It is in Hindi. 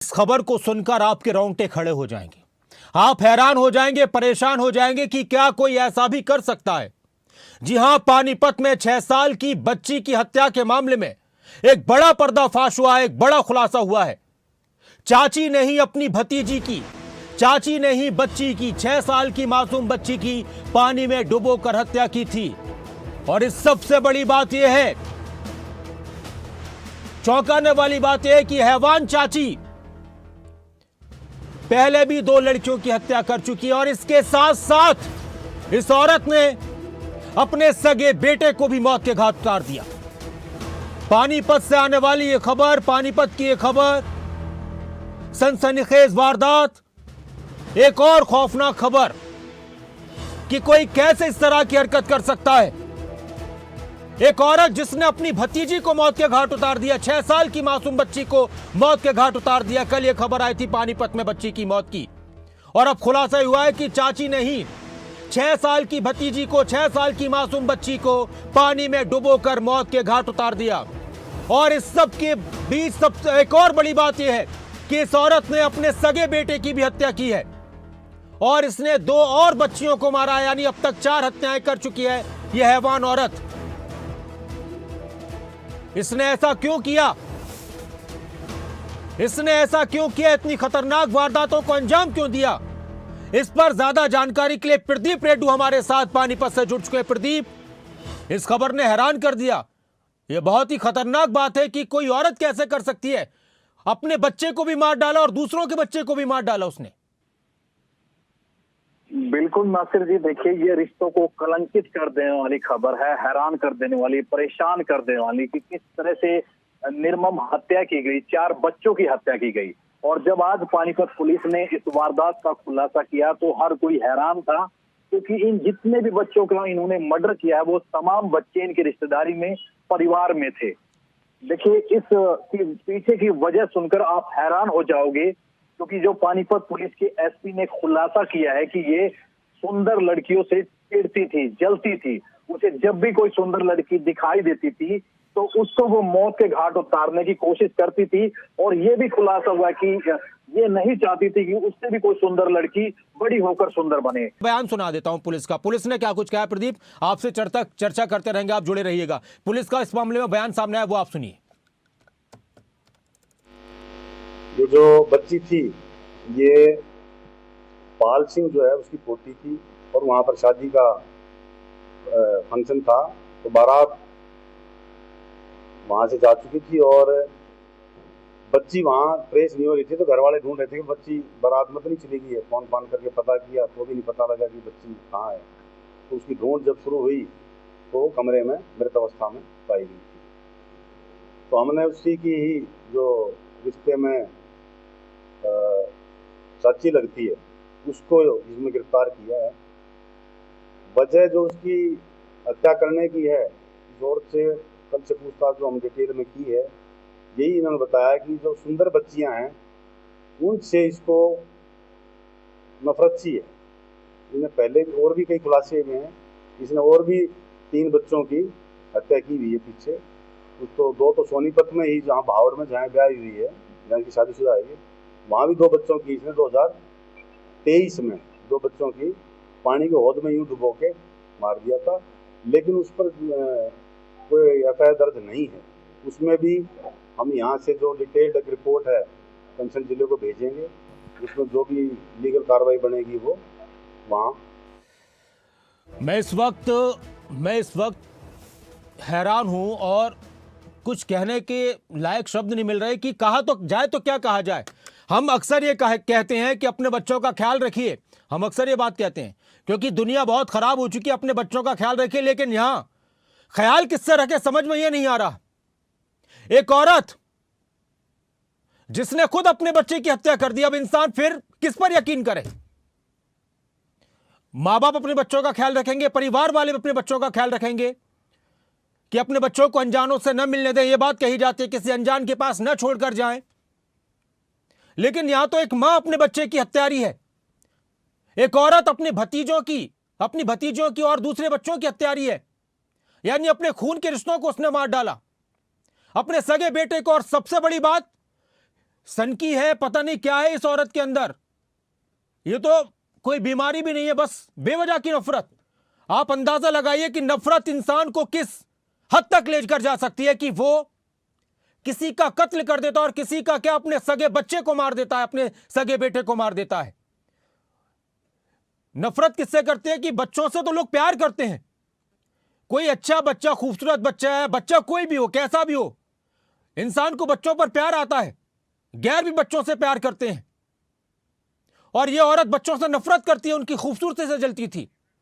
इस खबर को सुनकर आपके रोंगटे खड़े हो जाएंगे। आप हैरान हो जाएंगे, परेशान हो जाएंगे कि क्या कोई ऐसा भी कर सकता है। जी हां, पानीपत में 6 साल की बच्ची की हत्या के मामले में एक बड़ा पर्दाफाश हुआ है, एक बड़ा खुलासा हुआ है। चाची ने ही अपनी भतीजी की, चाची ने ही बच्ची की, 6 साल की मासूम बच्ची की पानी में डुबोकर हत्या की थी। और इस सबसे बड़ी बात यह है, चौंकाने वाली बात यह है कि हैवान चाची पहले भी 2 लड़कियों की हत्या कर चुकी है और इसके साथ साथ इस औरत ने अपने सगे बेटे को भी मौत के घाट उतार दिया। पानीपत से आने वाली यह खबर, पानीपत की यह खबर, सनसनीखेज वारदात, एक और खौफनाक खबर कि कोई कैसे इस तरह की हरकत कर सकता है। एक औरत जिसने अपनी भतीजी को मौत के घाट उतार दिया, 6 साल की मासूम बच्ची को मौत के घाट उतार दिया। कल यह खबर आई थी पानीपत में बच्ची की मौत की, और अब खुलासा हुआ है कि चाची ने ही 6 साल की भतीजी को, 6 साल की मासूम बच्ची को पानी में डुबोकर मौत के घाट उतार दिया। और इस सब के बीच सबसे एक और बड़ी बात यह है कि इस औरत ने अपने सगे बेटे की भी हत्या की है और इसने 2 और बच्चियों को मारा है, यानी अब तक 4 हत्याएं कर चुकी है यह हैवान औरत। इसने ऐसा क्यों किया? इसने ऐसा क्यों किया? इतनी खतरनाक वारदातों को अंजाम क्यों दिया? इस पर ज्यादा जानकारी के लिए प्रदीप रेड्डू हमारे साथ पानीपत से जुड़ चुके हैं। प्रदीप, इस खबर ने हैरान कर दिया। यह बहुत ही खतरनाक बात है कि कोई औरत कैसे कर सकती है, अपने बच्चे को भी मार डाला और दूसरों के बच्चे को भी मार डाला उसने। बिल्कुल नासिर जी, देखिए ये रिश्तों को कलंकित कर देने वाली खबर है, हैरान कर देने वाली, परेशान कर देने वाली कि किस तरह से निर्मम हत्या की गई, 4 बच्चों की हत्या की गई। और जब आज पानीपत पुलिस ने इस वारदात का खुलासा किया तो हर कोई हैरान था, क्योंकि इन जितने भी बच्चों का इन्होंने मर्डर किया है वो तमाम बच्चे इनकी रिश्तेदारी में, परिवार में थे। देखिए इस पीछे की वजह सुनकर आप हैरान हो जाओगे, क्योंकि जो पानीपत पुलिस के एसपी ने खुलासा किया है कि ये सुंदर लड़कियों से चिढ़ती थी, जलती थी। उसे जब भी कोई सुंदर लड़की दिखाई देती थी तो उसको वो मौत के घाट उतारने की कोशिश करती थी। और ये भी खुलासा हुआ कि ये नहीं चाहती थी कि उससे भी कोई सुंदर लड़की बड़ी होकर सुंदर बने। बयान सुना देता हूं पुलिस का। पुलिस ने क्या कुछ कहा है प्रदीप, आपसे चर्चा करते रहेंगे, आप जुड़े रहिएगा। पुलिस का इस मामले में बयान सामने आया, वो आप सुनिए। ये जो बच्ची थी ये पाल सिंह जो है उसकी पोती थी और वहां पर शादी का फंक्शन था, तो बारात वहां से जा चुकी थी और बच्ची वहां ट्रेस नहीं हो रही थी। तो घर वाले ढूंढ रहे थे कि बच्ची बारात में तो नहीं चली गई है। फोन फान करके पता किया तो भी नहीं पता लगा कि बच्ची कहाँ है। तो उसकी ढूंढ जब शुरू हुई तो कमरे में मृत अवस्था में पाई गई थी। तो हमने उसी की ही जो रिश्ते में चाची लगती है उसको इसमें गिरफ्तार किया है। वजह जो उसकी हत्या करने की है, जोर से कल से पूछताछ जो हम डिटेल में की है, यही इन्होंने बताया कि जो सुंदर बच्चियां हैं उनसे इसको नफरत सी है। इन्हें पहले और भी कई खुलासे हुए हैं, इसने और भी 3 बच्चों की हत्या की हुई है पीछे। तो 2 तो सोनीपत में ही, जहाँ भावड़ में जहाँ ब्याह हुई है, जहाँ की शादीशुदा है, वहाँ भी 2 बच्चों की इसने 2023 में 2 बच्चों की पानी के हौद में यूं डुबो के मार दिया था। लेकिन उस पर कोई एफआईआर दर्ज नहीं है। उसमें भी हम यहाँ से जो डिटेल्ड रिपोर्ट है कंसर्न जिले को भेजेंगे, उसमें जो भी लीगल कार्रवाई बनेगी वो वहाँ। मैं इस वक्त हैरान हूं और कुछ कहने के लायक शब्द नहीं मिल रहे कि कहा तो जाए तो क्या कहा जाए। हम अक्सर ये कहते हैं कि अपने बच्चों का ख्याल रखिए, हम अक्सर ये बात कहते हैं क्योंकि दुनिया बहुत खराब हो चुकी है, अपने बच्चों का ख्याल रखिए। लेकिन यहां ख्याल किससे रखे समझ में ये नहीं आ रहा। एक औरत जिसने खुद अपने बच्चे की हत्या कर दी, अब इंसान फिर किस पर यकीन करे? मां बाप अपने बच्चों का ख्याल रखेंगे, परिवार वाले अपने बच्चों का ख्याल रखेंगे कि अपने बच्चों को अनजानों से न मिलने दें। यह बात कही जाती है किसी अनजान के पास न छोड़कर जाएं। लेकिन यहां तो एक मां अपने बच्चे की हत्यारी है, एक औरत अपनी भतीजों की और दूसरे बच्चों की हत्यारी है। यानी अपने खून के रिश्तों को उसने मार डाला, अपने सगे बेटे को। और सबसे बड़ी बात, सनकी है, पता नहीं क्या है इस औरत के अंदर। ये तो कोई बीमारी भी नहीं है, बस बेवजह की नफरत। आप अंदाजा लगाइए कि नफरत इंसान को किस हद तक लेकर जा सकती है कि वो किसी का कत्ल कर देता है, और किसी का क्या, अपने सगे बच्चे को मार देता है, अपने सगे बेटे को मार देता है। नफरत किससे करते हैं कि बच्चों से तो लोग प्यार करते हैं। कोई अच्छा बच्चा, खूबसूरत बच्चा है, बच्चा कोई भी हो, कैसा भी हो, इंसान को बच्चों पर प्यार आता है। गैर भी बच्चों से प्यार करते हैं, और यह औरत बच्चों से नफरत करती है, उनकी खूबसूरती से जलती थी।